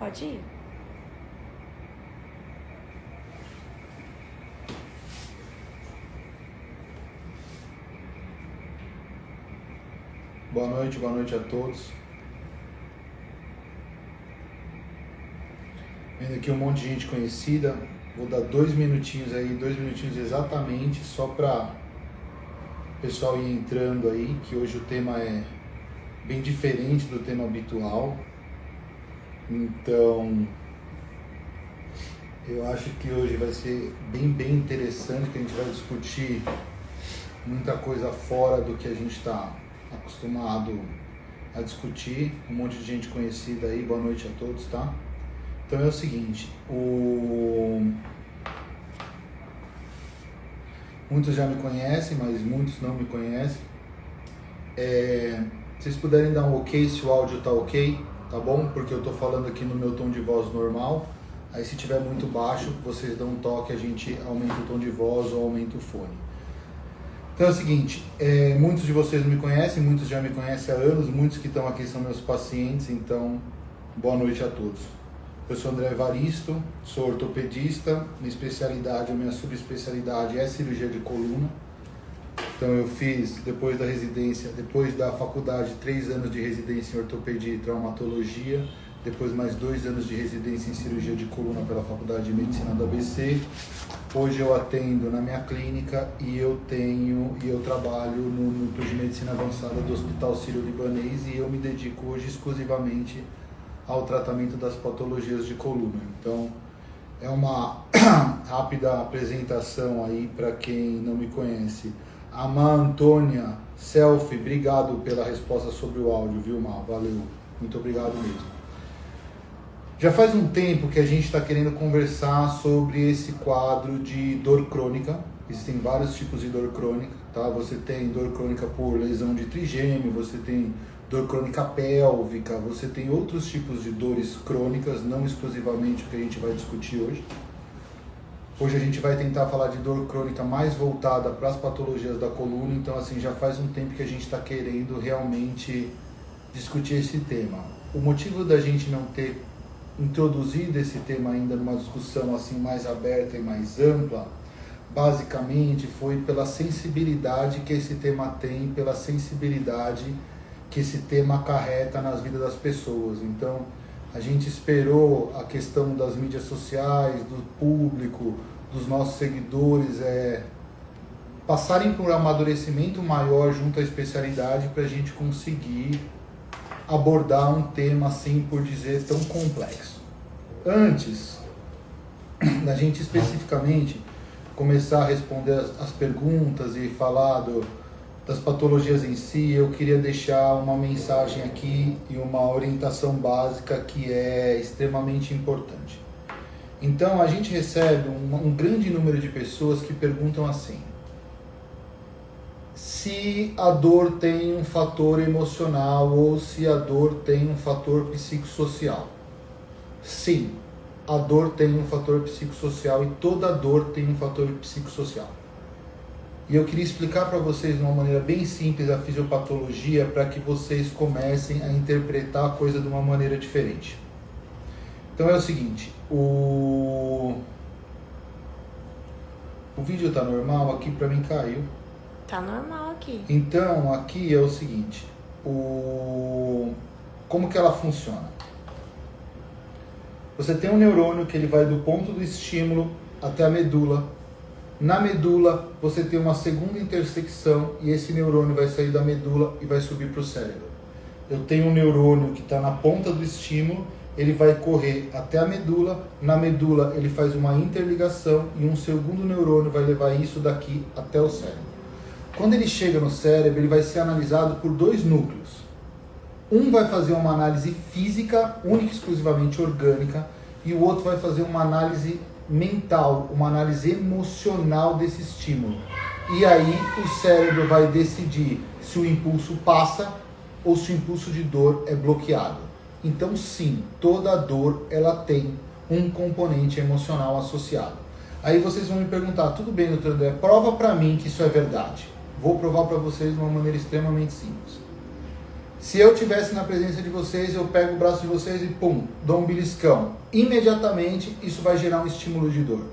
Pode ir. Boa noite a todos. Vendo aqui um monte de gente conhecida. Vou dar 2 minutinhos exatamente, só para o pessoal ir entrando aí, que hoje o tema é bem diferente do tema habitual. Então, eu acho que hoje vai ser bem interessante, que a gente vai discutir muita coisa fora do que a gente está acostumado a discutir. Um monte de gente conhecida aí, boa noite a todos, tá? Então é o seguinte, muitos já me conhecem, mas muitos não me conhecem. Se vocês puderem dar um ok se o áudio tá ok, tá bom? Porque eu tô falando aqui no meu tom de voz normal. Aí se tiver muito baixo, vocês dão um toque, a gente aumenta o tom de voz ou aumenta o fone. Então é o seguinte, muitos de vocês me conhecem, muitos já me conhecem há anos, muitos que estão aqui são meus pacientes, então boa noite a todos. Eu sou André Evaristo, sou ortopedista, minha subespecialidade é cirurgia de coluna. Então eu fiz, depois da faculdade, 3 anos de residência em ortopedia e traumatologia, depois mais 2 anos de residência em cirurgia de coluna pela Faculdade de Medicina do ABC. Hoje eu atendo na minha clínica e eu trabalho no núcleo de medicina avançada do Hospital Sírio-Libanês e eu me dedico hoje exclusivamente ao tratamento das patologias de coluna. Então, é uma rápida apresentação aí para quem não me conhece. A Má Antônia Selfie, obrigado pela resposta sobre o áudio, viu, Má? Valeu, muito obrigado mesmo. Já faz um tempo que a gente está querendo conversar sobre esse quadro de dor crônica. Existem vários tipos de dor crônica, tá? Você tem dor crônica por lesão de trigêmeo, você tem dor crônica pélvica, você tem outros tipos de dores crônicas, não exclusivamente o que a gente vai discutir hoje. Hoje a gente vai tentar falar de dor crônica mais voltada para as patologias da coluna, então assim, já faz um tempo que a gente está querendo realmente discutir esse tema. O motivo da gente não ter introduzido esse tema ainda numa discussão assim mais aberta e mais ampla, basicamente foi pela sensibilidade que esse tema tem, pela sensibilidade que esse tema acarreta nas vidas das pessoas. Então, a gente esperou a questão das mídias sociais, do público, dos nossos seguidores, passarem por um amadurecimento maior junto à especialidade para a gente conseguir abordar um tema, assim por dizer, tão complexo. Antes da gente especificamente começar a responder as perguntas e falar das patologias em si, eu queria deixar uma mensagem aqui e uma orientação básica que é extremamente importante. Então, a gente recebe um grande número de pessoas que perguntam assim: se a dor tem um fator emocional ou se a dor tem um fator psicossocial. Sim, a dor tem um fator psicossocial e toda dor tem um fator psicossocial. E eu queria explicar para vocês de uma maneira bem simples a fisiopatologia para que vocês comecem a interpretar a coisa de uma maneira diferente. Então é o seguinte, o vídeo tá normal, aqui para mim caiu. Tá normal aqui. Então aqui é o seguinte, como que ela funciona? Você tem um neurônio que ele vai do ponto do estímulo até a medula. Na medula, você tem uma segunda intersecção e esse neurônio vai sair da medula e vai subir para o cérebro. Eu tenho um neurônio que está na ponta do estímulo, ele vai correr até a medula, na medula ele faz uma interligação e um segundo neurônio vai levar isso daqui até o cérebro. Quando ele chega no cérebro, ele vai ser analisado por 2 núcleos. Um vai fazer uma análise física, única e exclusivamente orgânica, e o outro vai fazer uma análise mental, uma análise emocional desse estímulo. E aí o cérebro vai decidir se o impulso passa ou se o impulso de dor é bloqueado. Então sim, toda dor ela tem um componente emocional associado. Aí vocês vão me perguntar, tudo bem, doutor André, prova para mim que isso é verdade. Vou provar para vocês de uma maneira extremamente simples. Se eu estivesse na presença de vocês, eu pego o braço de vocês e pum, dou um beliscão. Imediatamente isso vai gerar um estímulo de dor.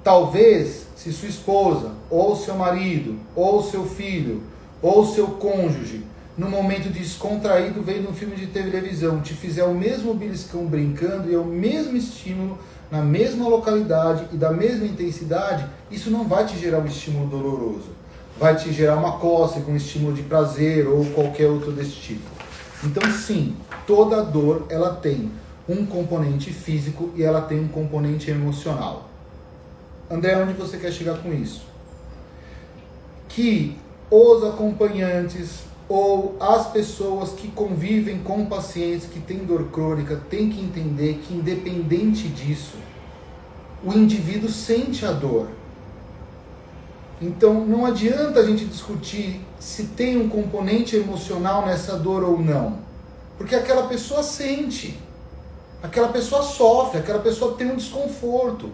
Talvez, se sua esposa, ou seu marido, ou seu filho, ou seu cônjuge, no momento descontraído, vendo um filme de televisão, te fizer o mesmo beliscão brincando e é o mesmo estímulo, na mesma localidade e da mesma intensidade, isso não vai te gerar um estímulo doloroso. Vai te gerar uma cócega, um estímulo de prazer ou qualquer outro desse tipo. Então sim, toda dor ela tem um componente físico e ela tem um componente emocional. André, onde você quer chegar com isso? Que os acompanhantes ou as pessoas que convivem com pacientes que têm dor crônica têm que entender que independente disso, o indivíduo sente a dor. Então não adianta a gente discutir se tem um componente emocional nessa dor ou não. Porque aquela pessoa sente, aquela pessoa sofre, aquela pessoa tem um desconforto.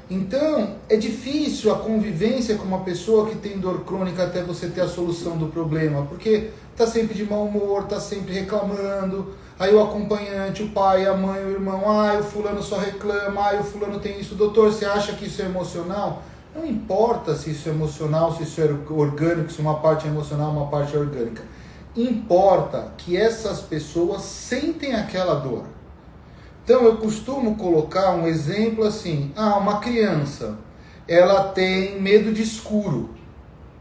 Então é difícil a convivência com uma pessoa que tem dor crônica até você ter a solução do problema. Porque está sempre de mau humor, está sempre reclamando. Aí o acompanhante, o pai, a mãe, o irmão, o fulano só reclama, o fulano tem isso. Doutor, você acha que isso é emocional? Não importa se isso é emocional, se isso é orgânico, se uma parte é emocional, uma parte é orgânica. Importa que essas pessoas sentem aquela dor. Então eu costumo colocar um exemplo assim, uma criança, ela tem medo de escuro.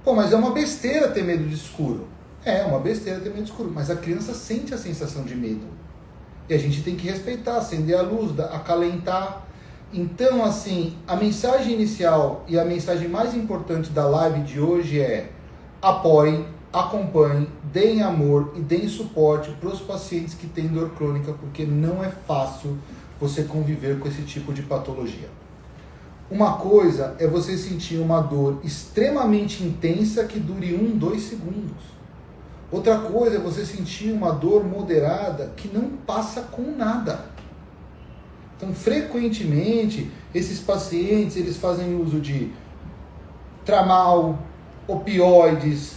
Pô, mas é uma besteira ter medo de escuro. É uma besteira ter medo de escuro, mas a criança sente a sensação de medo. E a gente tem que respeitar, acender a luz, acalentar. Então, assim, a mensagem inicial e a mensagem mais importante da live de hoje é: apoiem, acompanhem, deem amor e deem suporte para os pacientes que têm dor crônica, porque não é fácil você conviver com esse tipo de patologia. Uma coisa é você sentir uma dor extremamente intensa que dure 1-2 segundos. Outra coisa é você sentir uma dor moderada que não passa com nada. Então, frequentemente, esses pacientes, eles fazem uso de tramal, opioides,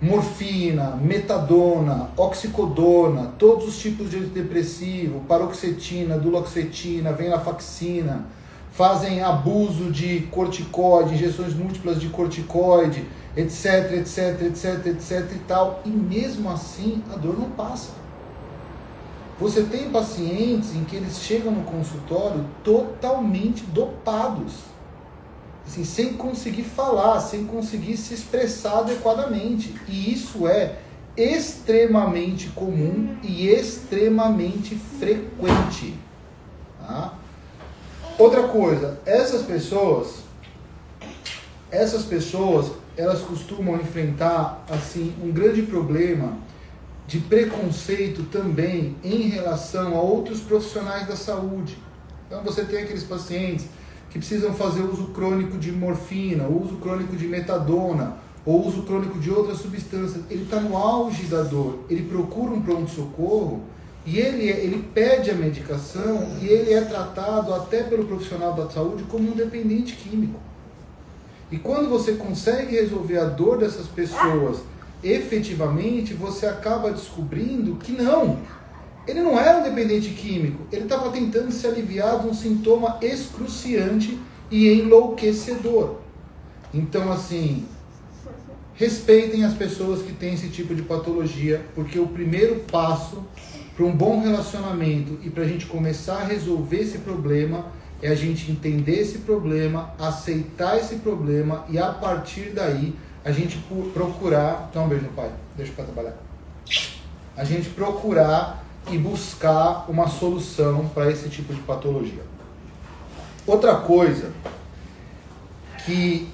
morfina, metadona, oxicodona, todos os tipos de antidepressivo, paroxetina, duloxetina, venlafaxina, fazem abuso de corticoide, injeções múltiplas de corticoide, etc, etc, etc, etc e tal, e mesmo assim a dor não passa. Você tem pacientes em que eles chegam no consultório totalmente dopados, assim, sem conseguir falar, sem conseguir se expressar adequadamente. E isso é extremamente comum e extremamente frequente. Tá? Outra coisa, essas pessoas, elas costumam enfrentar assim um grande problema de preconceito também em relação a outros profissionais da saúde. Então você tem aqueles pacientes que precisam fazer uso crônico de morfina, uso crônico de metadona, ou uso crônico de outras substâncias. Ele está no auge da dor, ele procura um pronto-socorro e ele pede a medicação e ele é tratado até pelo profissional da saúde como um dependente químico. E quando você consegue resolver a dor dessas pessoas efetivamente, você acaba descobrindo que não, ele não era um dependente químico, ele estava tentando se aliviar de um sintoma excruciante e enlouquecedor. Então, assim, respeitem as pessoas que têm esse tipo de patologia, porque o primeiro passo para um bom relacionamento e para a gente começar a resolver esse problema é a gente entender esse problema, aceitar esse problema e a partir daí a gente procurar... Dá um beijo no pai, deixa o pai trabalhar. A gente procurar e buscar uma solução para esse tipo de patologia. Outra coisa que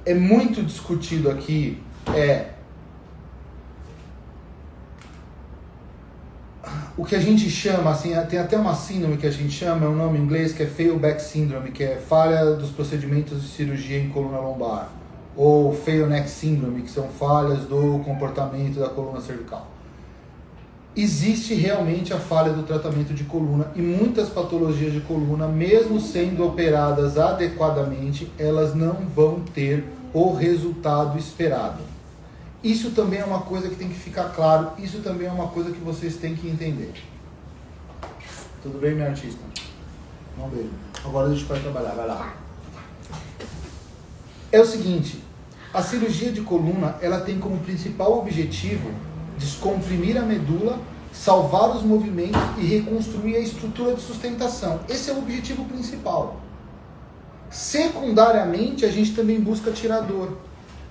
é muito discutido aqui é o que a gente chama, assim, tem até uma síndrome que a gente chama, é um nome em inglês, que é fail-back syndrome, que é falha dos procedimentos de cirurgia em coluna lombar, ou fail-neck syndrome, que são falhas do comportamento da coluna cervical. Existe realmente a falha do tratamento de coluna e muitas patologias de coluna, mesmo sendo operadas adequadamente, elas não vão ter o resultado esperado. Isso também é uma coisa que tem que ficar claro, isso também é uma coisa que vocês têm que entender. Tudo bem, minha artista? Um beijo. Agora deixa o pai trabalhar, vai lá. É o seguinte, a cirurgia de coluna, ela tem como principal objetivo descomprimir a medula, salvar os movimentos e reconstruir a estrutura de sustentação. Esse é o objetivo principal. Secundariamente, a gente também busca tirar dor.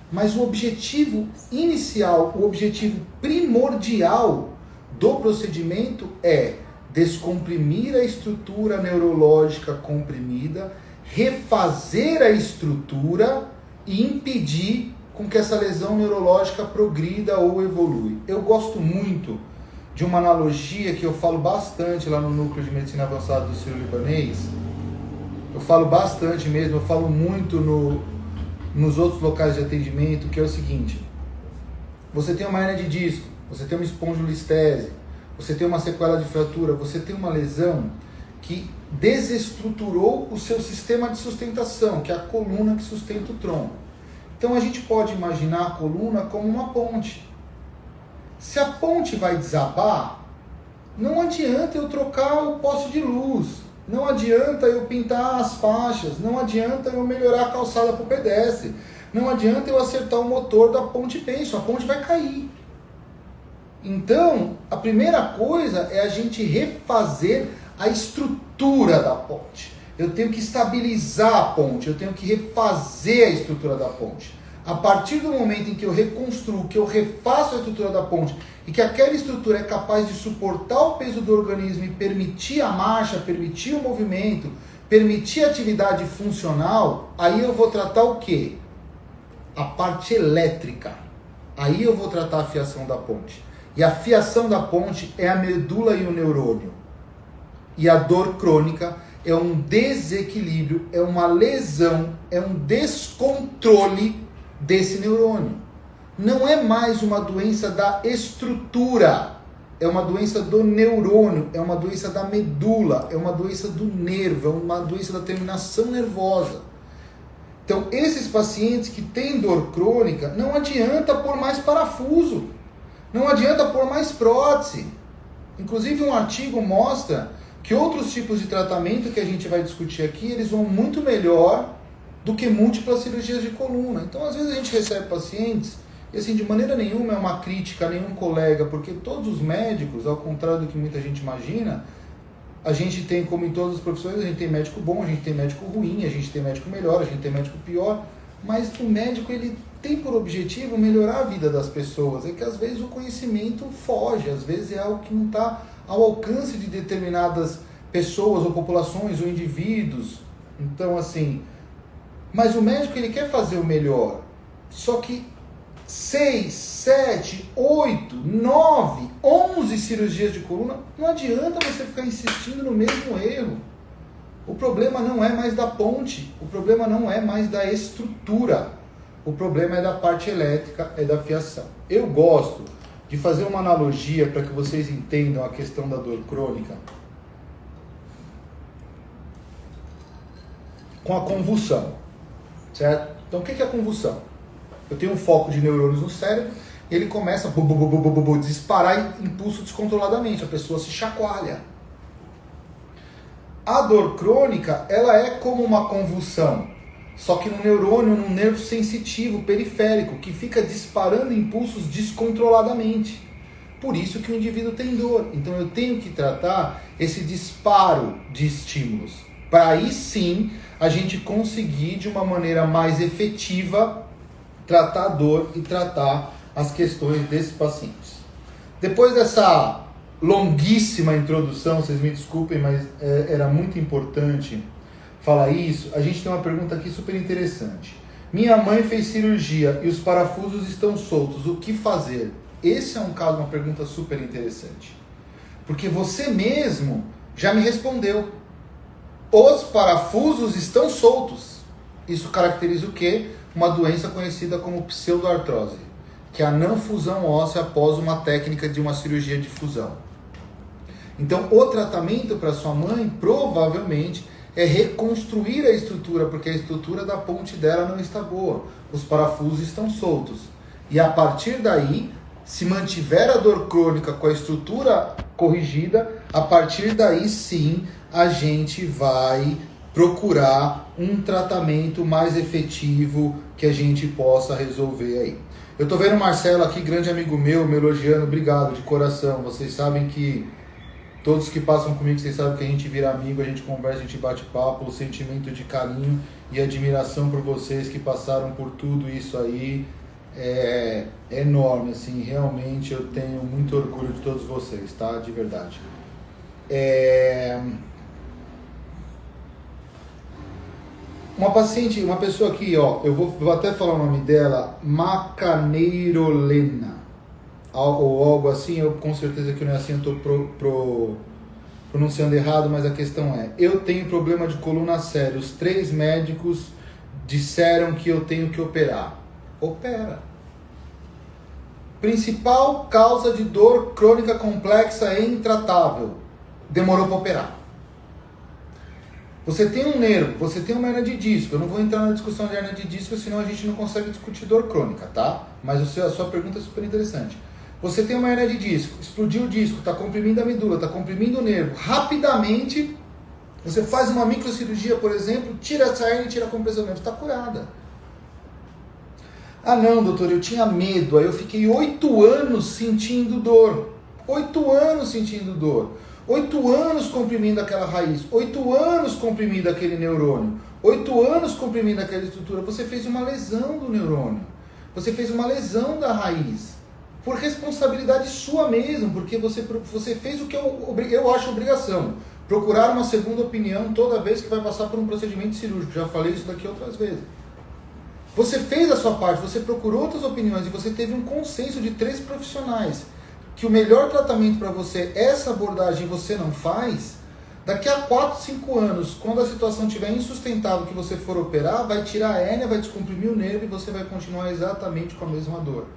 Mas o objetivo inicial, o objetivo primordial do procedimento é descomprimir a estrutura neurológica comprimida, refazer a estrutura e impedir com que essa lesão neurológica progrida ou evolui. Eu gosto muito de uma analogia que eu falo bastante lá no Núcleo de Medicina Avançada do Sírio-Libanês. Eu falo bastante mesmo, eu falo muito nos outros locais de atendimento, que é o seguinte: você tem uma hernia de disco, você tem uma espondilolistese, você tem uma sequela de fratura, você tem uma lesão que desestruturou o seu sistema de sustentação, que é a coluna que sustenta o tronco. Então a gente pode imaginar a coluna como uma ponte. Se a ponte vai desabar, não adianta eu trocar o poste de luz, não adianta eu pintar as faixas, não adianta eu melhorar a calçada para o pedestre, não adianta eu acertar o motor da ponte penso, a ponte vai cair. Então, a primeira coisa é a gente refazer a estrutura da ponte. Eu tenho que estabilizar a ponte, eu tenho que refazer a estrutura da ponte. A partir do momento em que eu reconstruo, que eu refaço a estrutura da ponte e que aquela estrutura é capaz de suportar o peso do organismo e permitir a marcha, permitir o movimento, permitir a atividade funcional, aí eu vou tratar o quê? A parte elétrica. Aí eu vou tratar a fiação da ponte. E a fiação da ponte é a medula e o neurônio. E a dor crônica é um desequilíbrio, é uma lesão, é um descontrole desse neurônio. Não é mais uma doença da estrutura, é uma doença do neurônio, é uma doença da medula, é uma doença do nervo, é uma doença da terminação nervosa. Então, esses pacientes que têm dor crônica, não adianta pôr mais parafuso, não adianta pôr mais prótese. Inclusive, um artigo mostra que outros tipos de tratamento que a gente vai discutir aqui, eles vão muito melhor do que múltiplas cirurgias de coluna. Então, às vezes a gente recebe pacientes, e assim, de maneira nenhuma é uma crítica a nenhum colega, porque todos os médicos, ao contrário do que muita gente imagina, a gente tem, como em todas as profissões, a gente tem médico bom, a gente tem médico ruim, a gente tem médico melhor, a gente tem médico pior, mas o médico, ele tem por objetivo melhorar a vida das pessoas. É que às vezes o conhecimento foge, às vezes é algo que não está ao alcance de determinadas pessoas ou populações ou indivíduos. Então, assim, mas o médico, ele quer fazer o melhor, só que 6, 7, 8, 9, 11 cirurgias de coluna, não adianta você ficar insistindo no mesmo erro. O problema não é mais da ponte, o problema não é mais da estrutura, o problema é da parte elétrica, é da fiação. Eu gosto de fazer uma analogia para que vocês entendam a questão da dor crônica com a convulsão, certo? Então, o que é a convulsão? Eu tenho um foco de neurônios no cérebro e ele começa a disparar impulso descontroladamente, a pessoa se chacoalha. A dor crônica, ela é como uma convulsão, só que no neurônio, num nervo sensitivo periférico, que fica disparando impulsos descontroladamente. Por isso que o indivíduo tem dor. Então eu tenho que tratar esse disparo de estímulos, para aí sim a gente conseguir de uma maneira mais efetiva tratar a dor e tratar as questões desses pacientes. Depois dessa longuíssima introdução, vocês me desculpem, mas era muito importante falar isso. A gente tem uma pergunta aqui super interessante. Minha mãe fez cirurgia e os parafusos estão soltos, o que fazer? Esse é um caso, uma pergunta super interessante. Porque você mesmo já me respondeu. Os parafusos estão soltos. Isso caracteriza o quê? Uma doença conhecida como pseudoartrose, que é a não fusão óssea após uma técnica de uma cirurgia de fusão. Então, o tratamento para sua mãe, provavelmente, é reconstruir a estrutura, porque a estrutura da ponte dela não está boa. Os parafusos estão soltos. E a partir daí, se mantiver a dor crônica com a estrutura corrigida, a partir daí sim a gente vai procurar um tratamento mais efetivo que a gente possa resolver aí. Eu tô vendo o Marcelo aqui, grande amigo meu, me elogiando, obrigado de coração. Vocês sabem que todos que passam comigo, vocês sabem que a gente vira amigo, a gente conversa, a gente bate papo, o sentimento de carinho e admiração por vocês que passaram por tudo isso aí é enorme, assim, realmente eu tenho muito orgulho de todos vocês, tá? De verdade. Uma paciente, uma pessoa aqui, ó, eu vou até falar o nome dela, Macaneirolena, ou algo assim, eu com certeza que não é assim, eu tô pronunciando errado, mas a questão é, eu tenho problema de coluna sério, os 3 médicos disseram que eu tenho que operar. Opera. Principal causa de dor crônica complexa e intratável. Demorou para operar. Você tem um nervo, você tem uma hernia de disco. Eu não vou entrar na discussão de hernia de disco, senão a gente não consegue discutir dor crônica, tá? Mas a sua pergunta é super interessante. Você tem uma hernia de disco, explodiu o disco, está comprimindo a medula, está comprimindo o nervo. Rapidamente, você faz uma microcirurgia, por exemplo, tira essa hernia e tira a compressão do nervo, está curada. Ah não, doutor, eu tinha medo, aí eu fiquei 8 anos sentindo dor. 8 anos sentindo dor. 8 anos comprimindo aquela raiz, 8 anos comprimindo aquele neurônio, 8 anos comprimindo aquela estrutura. Você fez uma lesão do neurônio, você fez uma lesão da raiz, por responsabilidade sua mesmo, porque você fez o que eu acho obrigação, procurar uma segunda opinião toda vez que vai passar por um procedimento cirúrgico. Já falei isso daqui outras vezes. Você fez a sua parte, você procurou outras opiniões e você teve um consenso de 3 profissionais que o melhor tratamento para você, essa abordagem você não faz, daqui a 4, 5 anos, quando a situação estiver insustentável que você for operar, vai tirar a hérnia, vai descomprimir o nervo e você vai continuar exatamente com a mesma dor.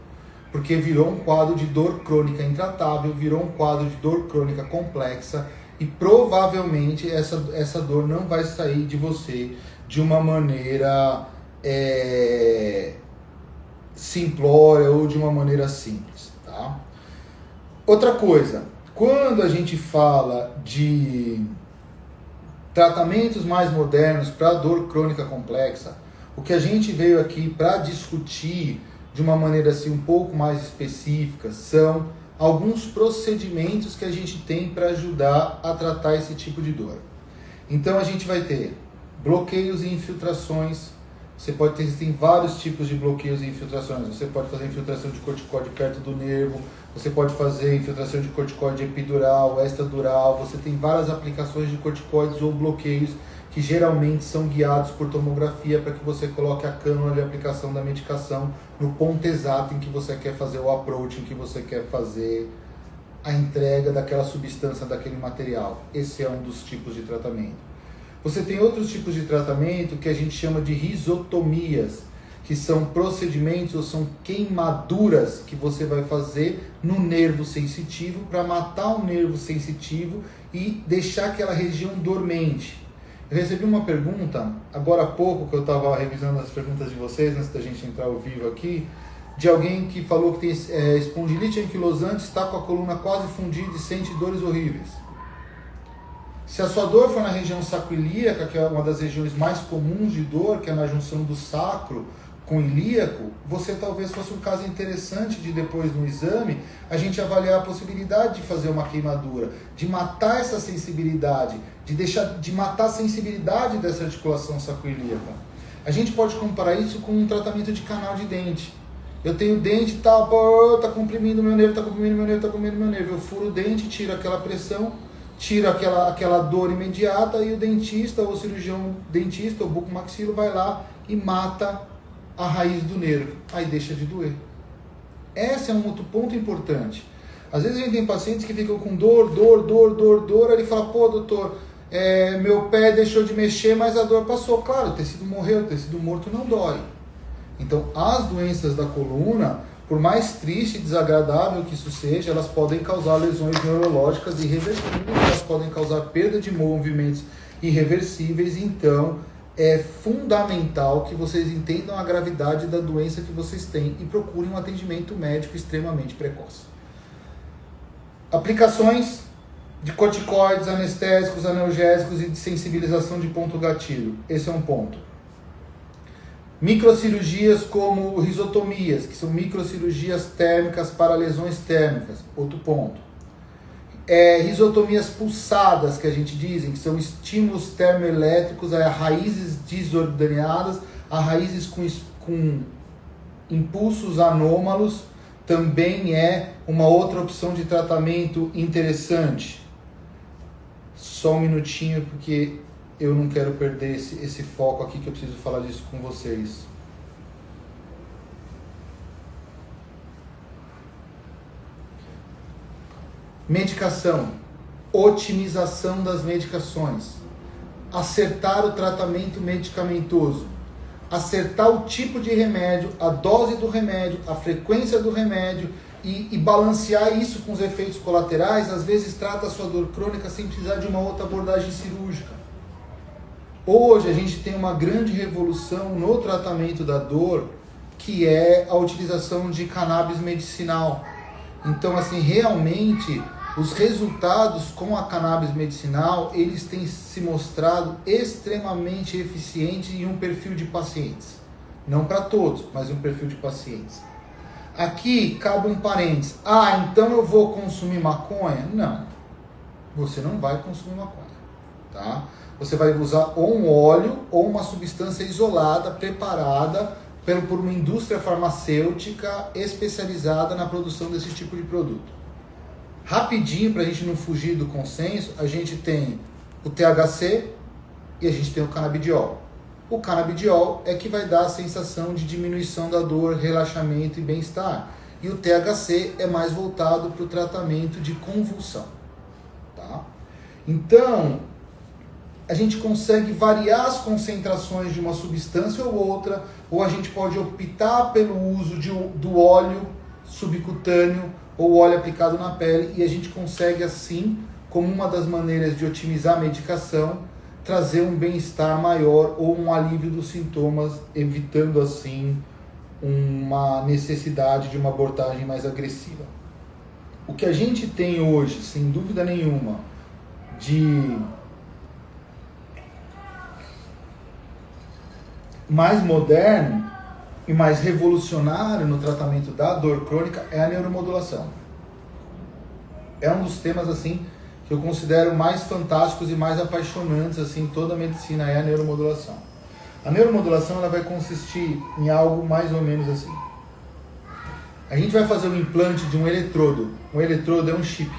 Porque virou um quadro de dor crônica intratável, virou um quadro de dor crônica complexa e provavelmente essa dor não vai sair de você de uma maneira simplória ou de uma maneira simples, tá? Outra coisa, quando a gente fala de tratamentos mais modernos para dor crônica complexa, o que a gente veio aqui para discutir de uma maneira assim um pouco mais específica são alguns procedimentos que a gente tem para ajudar a tratar esse tipo de dor. Então a gente vai ter bloqueios e infiltrações. Você pode ter, existem vários tipos de bloqueios e infiltrações. Você pode fazer infiltração de corticóide perto do nervo, você pode fazer infiltração de corticóide epidural, extradural, você tem várias aplicações de corticóides ou bloqueios que geralmente são guiados por tomografia para que você coloque a cânula de aplicação da medicação no ponto exato em que você quer fazer o approach, em que você quer fazer a entrega daquela substância, daquele material. Esse é um dos tipos de tratamento. Você tem outros tipos de tratamento que a gente chama de risotomias, que são procedimentos ou são queimaduras que você vai fazer no nervo sensitivo para matar o nervo sensitivo e deixar aquela região dormente. Eu recebi uma pergunta, agora há pouco, que eu estava revisando as perguntas de vocês, antes da gente entrar ao vivo aqui, de alguém que falou que tem espondilite anquilosante, está com a coluna quase fundida e sente dores horríveis. Se a sua dor for na região sacroilíaca, que é uma das regiões mais comuns de dor, que é na junção do sacro com o ilíaco, você talvez fosse um caso interessante de depois no exame, a gente avaliar a possibilidade de fazer uma queimadura, de matar essa sensibilidade, de matar a sensibilidade dessa articulação sacroilíaca. A gente pode comparar isso com um tratamento de canal de dente. Eu tenho dente e tal, tá comprimindo meu nervo, tá comprimindo meu nervo, tá comprimindo meu nervo. Eu furo o dente, tiro aquela pressão, tira aquela dor imediata e o dentista ou o cirurgião dentista ou bucomaxilo vai lá e mata a raiz do nervo. Aí deixa de doer. Esse é um outro ponto importante. Às vezes a gente tem pacientes que ficam com dor, aí ele fala, pô doutor, meu pé deixou de mexer, mas a dor passou. Claro, o tecido morreu, o tecido morto não dói. Então as doenças da coluna, por mais triste e desagradável que isso seja, elas podem causar lesões neurológicas irreversíveis, elas podem causar perda de movimentos irreversíveis, então é fundamental que vocês entendam a gravidade da doença que vocês têm e procurem um atendimento médico extremamente precoce. Aplicações de corticoides, anestésicos, analgésicos e de sensibilização de ponto gatilho. Esse é um ponto. Microcirurgias como risotomias, que são microcirurgias térmicas para lesões térmicas. Outro ponto. Risotomias pulsadas, que a gente diz, que são estímulos termoelétricos a raízes desordenadas, a raízes com impulsos anômalos, também é uma outra opção de tratamento interessante. Só um minutinho, porque eu não quero perder esse foco aqui, que eu preciso falar disso com vocês. Medicação, otimização das medicações, acertar o tratamento medicamentoso, acertar o tipo de remédio, a dose do remédio, a frequência do remédio e balancear isso com os efeitos colaterais, às vezes trata a sua dor crônica sem precisar de uma outra abordagem cirúrgica. Hoje a gente tem uma grande revolução no tratamento da dor, que é a utilização de cannabis medicinal. Então, assim, realmente os resultados com a cannabis medicinal, eles têm se mostrado extremamente eficientes em um perfil de pacientes. Não para todos, mas um perfil de pacientes. Aqui cabe um parênteses. Então eu vou consumir maconha? Não. Você não vai consumir maconha. Tá? Você vai usar ou um óleo ou uma substância isolada, preparada por uma indústria farmacêutica especializada na produção desse tipo de produto. Rapidinho, para a gente não fugir do consenso, a gente tem o THC e a gente tem o canabidiol. O canabidiol é que vai dar a sensação de diminuição da dor, relaxamento e bem-estar. E o THC é mais voltado para o tratamento de convulsão. Tá? Então, a gente consegue variar as concentrações de uma substância ou outra, ou a gente pode optar pelo uso do óleo subcutâneo ou óleo aplicado na pele, e a gente consegue assim, como uma das maneiras de otimizar a medicação, trazer um bem-estar maior ou um alívio dos sintomas, evitando assim uma necessidade de uma abordagem mais agressiva. O que a gente tem hoje, sem dúvida nenhuma, de mais moderno e mais revolucionário no tratamento da dor crônica é a neuromodulação. É um dos temas assim que eu considero mais fantásticos e mais apaixonantes assim, toda a medicina é a neuromodulação. A neuromodulação ela vai consistir em algo mais ou menos assim. A gente vai fazer um implante de um eletrodo. Um eletrodo é um chip.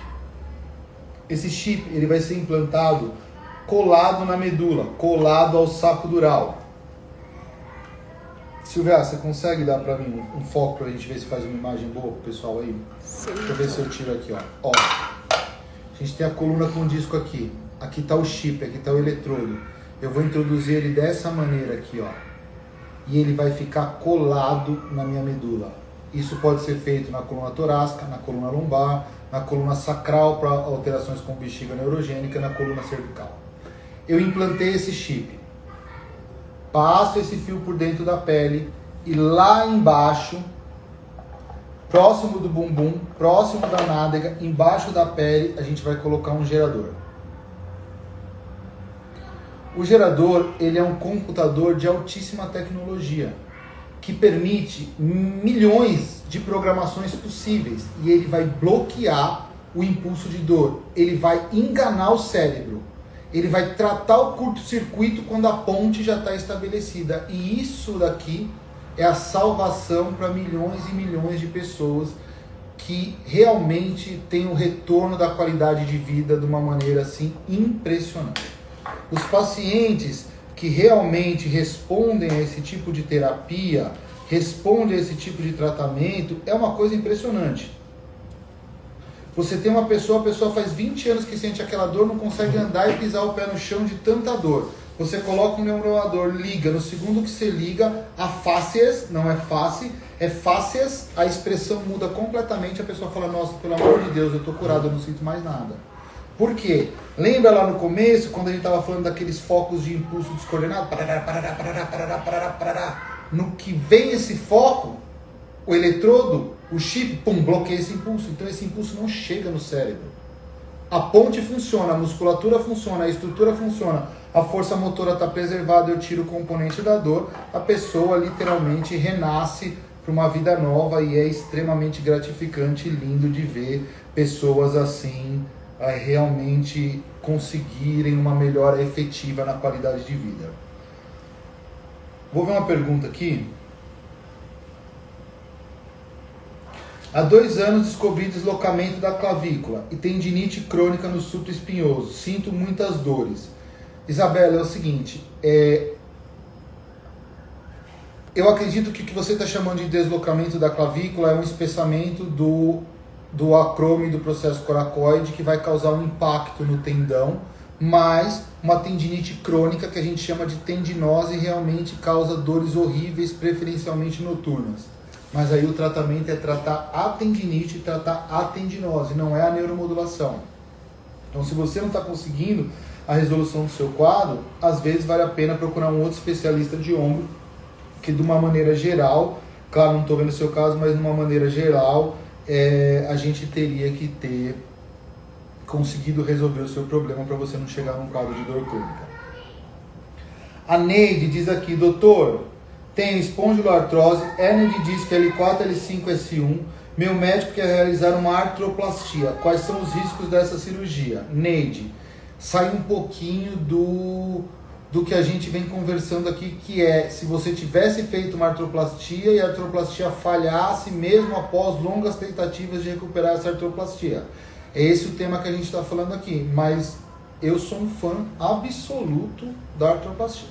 Esse chip ele vai ser implantado colado na medula, colado ao saco dural. Silvia, você consegue dar pra mim um foco pra gente ver se faz uma imagem boa pro pessoal aí? Sim. Deixa eu ver se eu tiro aqui, ó. A gente tem a coluna com disco aqui. Aqui tá o chip, aqui tá o eletrodo. Eu vou introduzir ele dessa maneira aqui, ó. E ele vai ficar colado na minha medula. Isso pode ser feito na coluna torácica, na coluna lombar, na coluna sacral para alterações com bexiga neurogênica, na coluna cervical. Eu implantei esse chip. Passo esse fio por dentro da pele e lá embaixo, próximo do bumbum, próximo da nádega, embaixo da pele, a gente vai colocar um gerador. O gerador, ele é um computador de altíssima tecnologia, que permite milhões de programações possíveis e ele vai bloquear o impulso de dor, ele vai enganar o cérebro. Ele vai tratar o curto-circuito quando a ponte já está estabelecida. E isso daqui é a salvação para milhões e milhões de pessoas que realmente têm o retorno da qualidade de vida de uma maneira assim impressionante. Os pacientes que realmente respondem a esse tipo de terapia, respondem a esse tipo de tratamento, é uma coisa impressionante. Você tem uma pessoa, a pessoa faz 20 anos que sente aquela dor, não consegue andar e pisar o pé no chão de tanta dor. Você coloca um neuromodulador, liga, no segundo que você liga, a fáscias, não é face, é fáscias, a expressão muda completamente, a pessoa fala, nossa, pelo amor de Deus, eu tô curado, eu não sinto mais nada. Por quê? Lembra lá no começo, quando a gente estava falando daqueles focos de impulso descoordenado? No que vem esse foco, o eletrodo, o chip, pum, bloqueia esse impulso. Então esse impulso não chega no cérebro. A ponte funciona, a musculatura funciona, a estrutura funciona, a força motora está preservada, eu tiro o componente da dor, a pessoa literalmente renasce para uma vida nova e é extremamente gratificante e lindo de ver pessoas assim realmente conseguirem uma melhora efetiva na qualidade de vida. Vou ver uma pergunta aqui. Há 2 anos descobri deslocamento da clavícula e tendinite crônica no supraespinhoso. Sinto muitas dores. Isabela, é o seguinte, eu acredito que o que você está chamando de deslocamento da clavícula é um espessamento do acrome do processo coracoide que vai causar um impacto no tendão, mas uma tendinite crônica que a gente chama de tendinose realmente causa dores horríveis, preferencialmente noturnas. Mas aí o tratamento é tratar a tendinite e tratar a tendinose, não é a neuromodulação. Então se você não está conseguindo a resolução do seu quadro, às vezes vale a pena procurar um outro especialista de ombro, que de uma maneira geral, claro, não estou vendo o seu caso, mas de uma maneira geral, a gente teria que ter conseguido resolver o seu problema para você não chegar num quadro de dor crônica. A Neide diz aqui, doutor, tenho espondiloartrose, hérnia de disco L4, L5, S1, meu médico quer realizar uma artroplastia. Quais são os riscos dessa cirurgia? Neide, sai um pouquinho do que a gente vem conversando aqui, que é se você tivesse feito uma artroplastia e a artroplastia falhasse mesmo após longas tentativas de recuperar essa artroplastia. É esse o tema que a gente está falando aqui, mas eu sou um fã absoluto da artroplastia.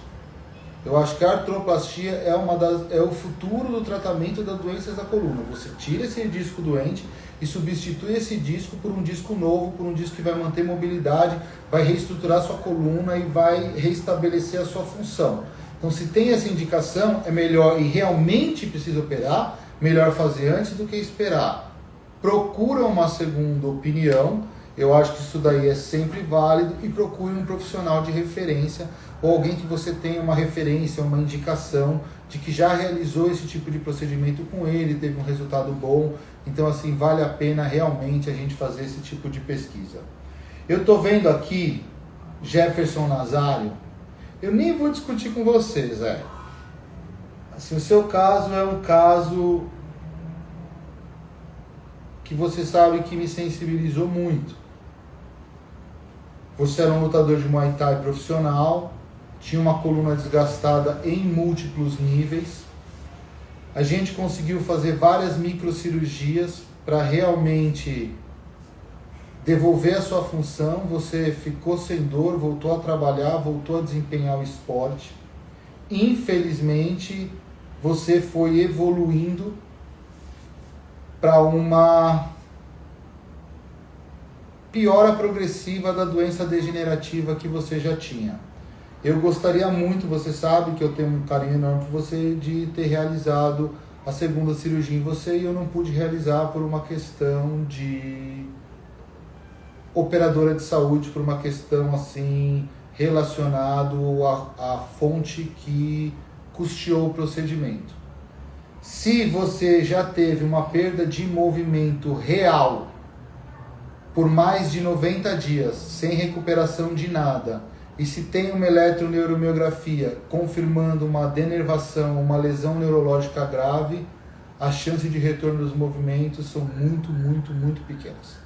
Eu acho que a artroplastia é o futuro do tratamento das doenças da coluna. Você tira esse disco doente e substitui esse disco por um disco novo, por um disco que vai manter mobilidade, vai reestruturar sua coluna e vai restabelecer a sua função. Então, se tem essa indicação, é melhor e realmente precisa operar, melhor fazer antes do que esperar. Procura uma segunda opinião, eu acho que isso daí é sempre válido, e procure um profissional de referência ou alguém que você tenha uma referência, uma indicação de que já realizou esse tipo de procedimento com ele, teve um resultado bom. Então, assim, vale a pena realmente a gente fazer esse tipo de pesquisa. Eu estou vendo aqui Jefferson Nazário, eu nem vou discutir com vocês, assim, o seu caso é um caso que você sabe que me sensibilizou muito. Você era um lutador de Muay Thai profissional, tinha uma coluna desgastada em múltiplos níveis. A gente conseguiu fazer várias microcirurgias para realmente devolver a sua função. Você ficou sem dor, voltou a trabalhar, voltou a desempenhar o esporte. Infelizmente, você foi evoluindo para uma piora progressiva da doença degenerativa que você já tinha. Eu gostaria muito, você sabe que eu tenho um carinho enorme por você, de ter realizado a segunda cirurgia em você, e eu não pude realizar por uma questão de operadora de saúde, por uma questão assim relacionado à fonte que custeou o procedimento. Se você já teve uma perda de movimento real por mais de 90 dias, sem recuperação de nada, e se tem uma eletroneuromiografia confirmando uma denervação, uma lesão neurológica grave, as chances de retorno dos movimentos são muito, muito, muito pequenas.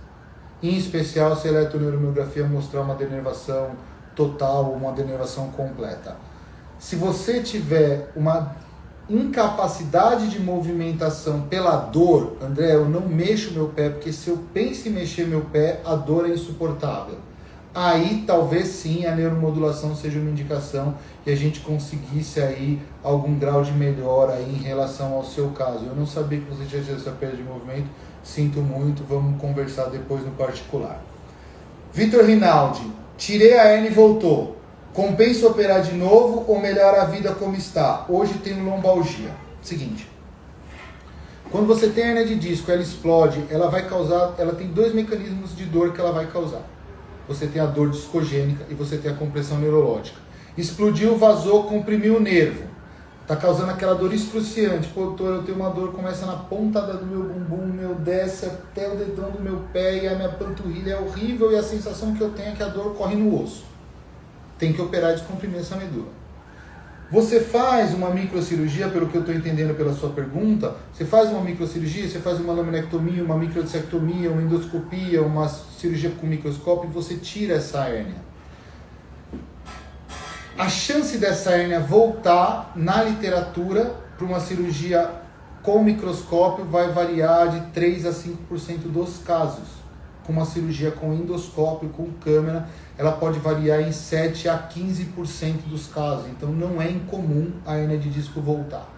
Em especial se a eletroneuromiografia mostrar uma denervação total ou uma denervação completa. Se você tiver uma incapacidade de movimentação pela dor, André, eu não mexo meu pé, porque se eu penso em mexer meu pé, a dor é insuportável. Aí talvez sim a neuromodulação seja uma indicação e a gente conseguisse aí algum grau de melhora aí em relação ao seu caso. Eu não sabia que você tinha essa perda de movimento, sinto muito, vamos conversar depois no particular. Vitor Rinaldi, tirei a hernia e voltou. Compensa operar de novo ou melhora a vida como está? Hoje tenho lombalgia. Seguinte, quando você tem hernia de disco, ela explode, ela vai causar, ela tem 2 mecanismos de dor que ela vai causar. você tem a dor discogênica e você tem a compressão neurológica. Explodiu, vazou, comprimiu o nervo. Tá causando aquela dor excruciante. Pô, doutor, eu tenho uma dor, começa na pontada do meu bumbum, meu desce até o dedão do meu pé e a minha panturrilha é horrível e a sensação que eu tenho é que a dor corre no osso. Tem que operar e descomprimir essa medula. Você faz uma microcirurgia, pelo que eu estou entendendo pela sua pergunta, você faz uma microcirurgia, você faz uma laminectomia, uma microdissectomia, uma endoscopia, uma cirurgia com microscópio e você tira essa hérnia. A chance dessa hérnia voltar na literatura para uma cirurgia com microscópio vai variar de 3 a 5% dos casos. Com uma cirurgia com endoscópio, com câmera, ela pode variar em 7 a 15% dos casos. Então não é incomum a hérnia de disco voltar.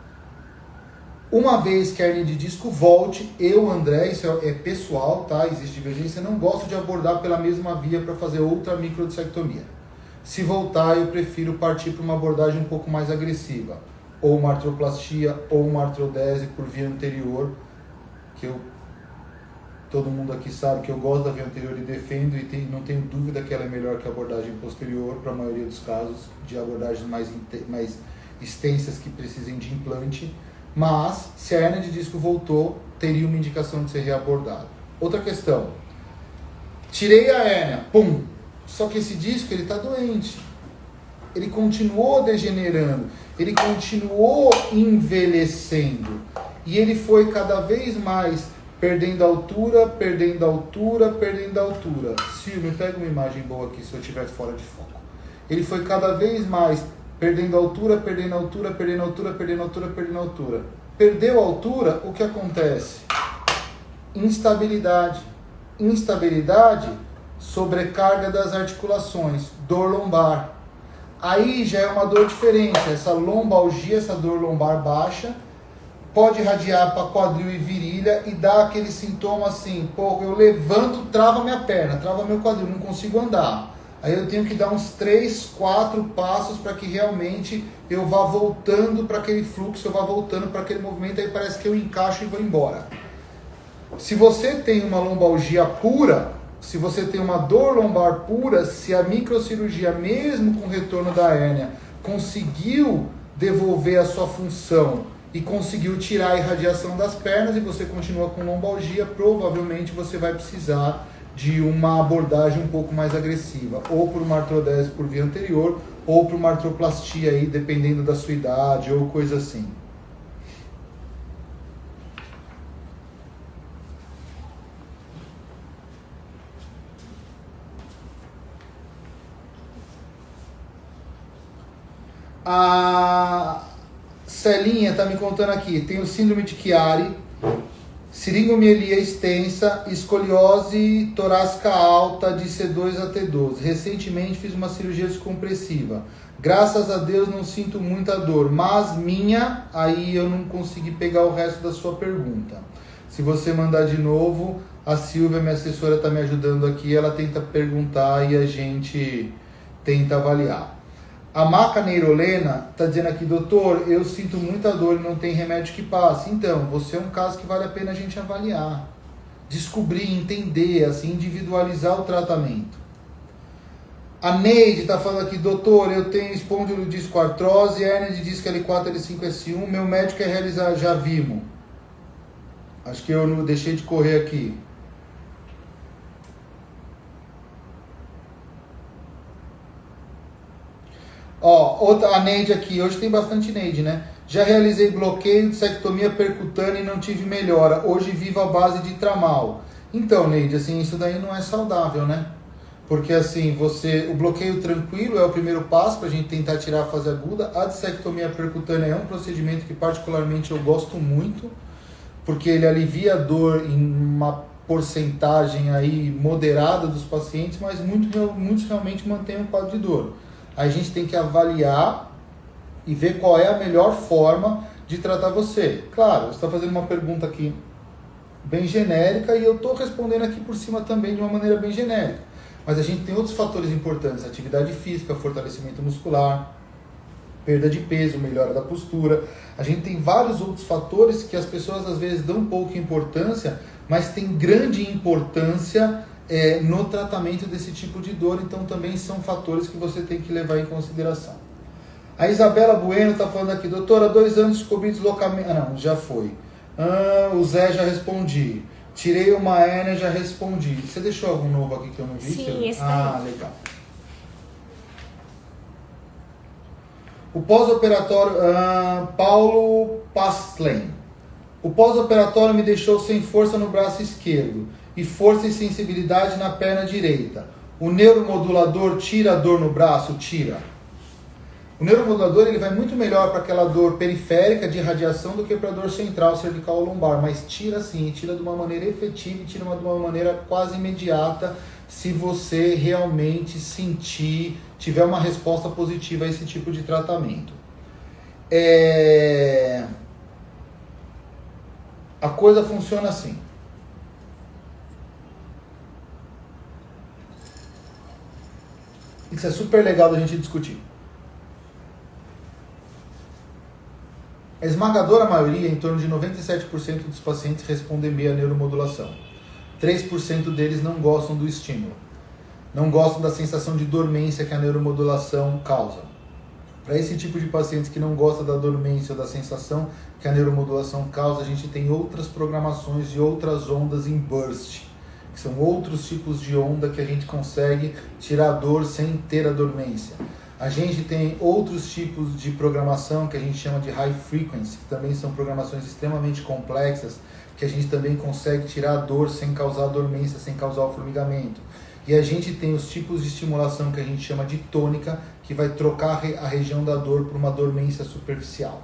Uma vez que a hérnia de disco volte, eu, André, isso é pessoal, tá? Existe divergência, não gosto de abordar pela mesma via para fazer outra microdissectomia. Se voltar, eu prefiro partir para uma abordagem um pouco mais agressiva. Ou uma artroplastia, ou uma artrodese por via anterior, que todo mundo aqui sabe que eu gosto da via anterior e defendo, e não tenho dúvida que ela é melhor que a abordagem posterior, para a maioria dos casos, de abordagens mais extensas que precisem de implante. Mas, se a hérnia de disco voltou, teria uma indicação de ser reabordado. Outra questão. Tirei a hérnia, pum! Só que esse disco, ele está doente. Ele continuou degenerando. Ele continuou envelhecendo. E ele foi cada vez mais perdendo altura, perdendo altura, perdendo altura. Silvio, pega uma imagem boa aqui se eu estiver fora de foco. Ele foi cada vez mais perdendo altura, perdendo altura, perdendo altura, perdendo altura, perdendo altura. Perdeu altura, o que acontece? Instabilidade. Instabilidade, sobrecarga das articulações, dor lombar. Aí já é uma dor diferente, essa lombalgia, essa dor lombar baixa, pode irradiar para quadril e virilha e dar aquele sintoma assim, pô, eu levanto, trava minha perna, trava meu quadril, não consigo andar. Aí eu tenho que dar uns 3, 4 passos para que realmente eu vá voltando para aquele fluxo, eu vá voltando para aquele movimento, aí parece que eu encaixo e vou embora. Se você tem uma lombalgia pura, se você tem uma dor lombar pura, se a microcirurgia, mesmo com o retorno da hérnia, conseguiu devolver a sua função e conseguiu tirar a irradiação das pernas e você continua com lombalgia, provavelmente você vai precisar de uma abordagem um pouco mais agressiva, ou por uma artrodese por via anterior, ou por uma artroplastia, aí, dependendo da sua idade, ou coisa assim. A Celinha está me contando aqui, tenho síndrome de Chiari, seringomielite extensa, escoliose torácica alta de C2 a T12. Recentemente fiz uma cirurgia descompressiva. Graças a Deus não sinto muita dor, mas aí eu não consegui pegar o resto da sua pergunta. Se você mandar de novo, a Silvia, minha assessora, está me ajudando aqui, ela tenta perguntar e a gente tenta avaliar. A Maca Neirolena está dizendo aqui, doutor, eu sinto muita dor e não tem remédio que passe. Então, você é um caso que vale a pena a gente avaliar, descobrir, entender, assim, individualizar o tratamento. A Neide está falando aqui, doutor, eu tenho espondilodiscoartrose, hérnia de disco L4, L5, S1, meu médico quer realizar, já vimos. Acho que eu não deixei de correr aqui. Ó, a Neide aqui, hoje tem bastante Neide, né? Já realizei bloqueio, dissectomia percutânea e não tive melhora. Hoje vivo à base de tramal. Então, Neide, assim, isso daí não é saudável, né? Porque assim, o bloqueio tranquilo é o primeiro passo para a gente tentar tirar a fase aguda. A dissectomia percutânea é um procedimento que particularmente eu gosto muito, porque ele alivia a dor em uma porcentagem aí moderada dos pacientes, mas muitos realmente mantêm o quadro de dor. Aí a gente tem que avaliar e ver qual é a melhor forma de tratar você. Claro, você está fazendo uma pergunta aqui bem genérica e eu estou respondendo aqui por cima também de uma maneira bem genérica. Mas a gente tem outros fatores importantes, atividade física, fortalecimento muscular, perda de peso, melhora da postura. A gente tem vários outros fatores que as pessoas às vezes dão pouca importância, mas tem grande importância no tratamento desse tipo de dor, então também são fatores que você tem que levar em consideração. A Isabela Bueno está falando aqui, doutora, 2 anos descobri deslocamento... Ah, não, já foi. O Zé já respondi. Tirei uma hérnia, já respondi. Você deixou algum novo aqui que eu não vi? Sim, esse Ah, daí. legal. O pós-operatório, Paulo Paslen. O pós-operatório me deixou sem força no braço esquerdo e força e sensibilidade na perna direita. O neuromodulador tira a dor no braço? Tira. O neuromodulador ele vai muito melhor para aquela dor periférica de radiação do que para a dor central, cervical ou lombar, mas tira sim, tira de uma maneira efetiva e tira de uma maneira quase imediata se você realmente sentir, tiver uma resposta positiva a esse tipo de tratamento. A coisa funciona assim. Isso é super legal da gente discutir. A esmagadora maioria, em torno de 97% dos pacientes, respondem bem à neuromodulação. 3% deles não gostam do estímulo. Não gostam da sensação de dormência que a neuromodulação causa. Para esse tipo de pacientes que não gostam da dormência ou da sensação que a neuromodulação causa, a gente tem outras programações de outras ondas em burst, que são outros tipos de onda que a gente consegue tirar a dor sem ter a dormência. A gente tem outros tipos de programação que a gente chama de high frequency, que também são programações extremamente complexas, que a gente também consegue tirar a dor sem causar dormência, sem causar o formigamento. E a gente tem os tipos de estimulação que a gente chama de tônica, que vai trocar a região da dor por uma dormência superficial.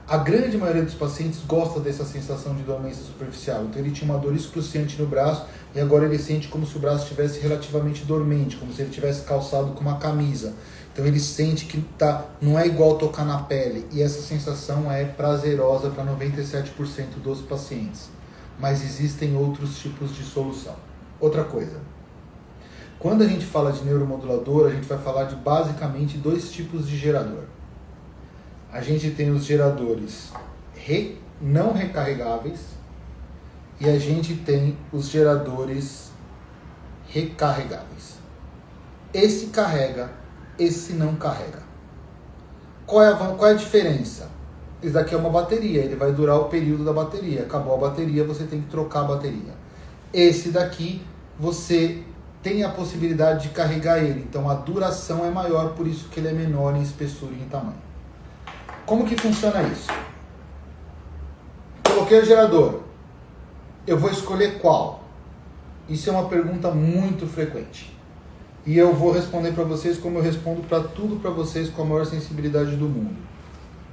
A grande maioria dos pacientes gosta dessa sensação de dormência superficial. Então ele tinha uma dor excruciante no braço e agora ele sente como se o braço estivesse relativamente dormente, como se ele tivesse calçado com uma camisa. Então ele sente que não é igual tocar na pele, e essa sensação é prazerosa para 97% dos pacientes. Mas existem outros tipos de solução. Outra coisa, quando a gente fala de neuromodulador, a gente vai falar de basicamente 2 tipos de gerador. A gente tem os geradores não recarregáveis e a gente tem os geradores recarregáveis. Esse carrega, esse não carrega. Qual é a diferença? Esse daqui é uma bateria, ele vai durar o período da bateria. Acabou a bateria, você tem que trocar a bateria. Esse daqui, você tem a possibilidade de carregar ele, então a duração é maior, por isso que ele é menor em espessura e em tamanho. Como que funciona isso? Coloquei o gerador. Eu vou escolher qual? Isso é uma pergunta muito frequente. E eu vou responder para vocês como eu respondo para tudo para vocês com a maior sensibilidade do mundo.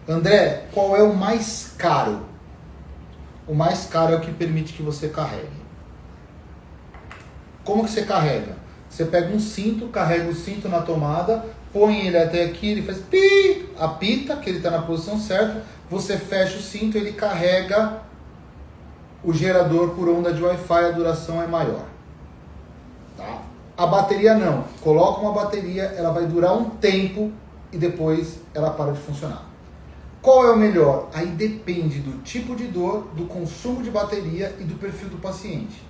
André, qual é o mais caro? O mais caro é o que permite que você carregue. Como que você carrega? Você pega um cinto, carrega o cinto na tomada, põe ele até aqui, ele faz pi, apita, que ele está na posição certa, você fecha o cinto, ele carrega o gerador por onda de Wi-Fi, a duração é maior. Tá? A bateria não. Coloca uma bateria, ela vai durar um tempo e depois ela para de funcionar. Qual é o melhor? Aí depende do tipo de dor, do consumo de bateria e do perfil do paciente.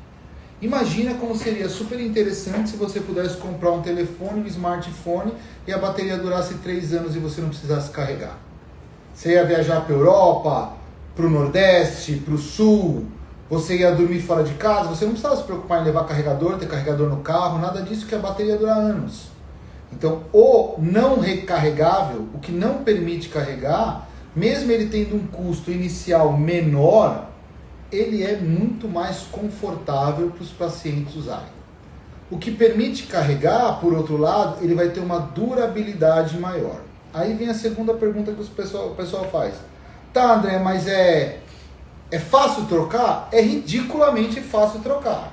Imagina como seria super interessante se você pudesse comprar um telefone, um smartphone e a bateria durasse 3 anos e você não precisasse carregar. Você ia viajar para a Europa, para o Nordeste, para o Sul, você ia dormir fora de casa, você não precisava se preocupar em levar carregador, ter carregador no carro, nada disso, que a bateria dura anos. Então, o não recarregável, o que não permite carregar, mesmo ele tendo um custo inicial menor, ele é muito mais confortável para os pacientes usarem. O que permite carregar, por outro lado, ele vai ter uma durabilidade maior. Aí vem a segunda pergunta que o pessoal faz. Tá, André, mas é fácil trocar? É ridiculamente fácil trocar.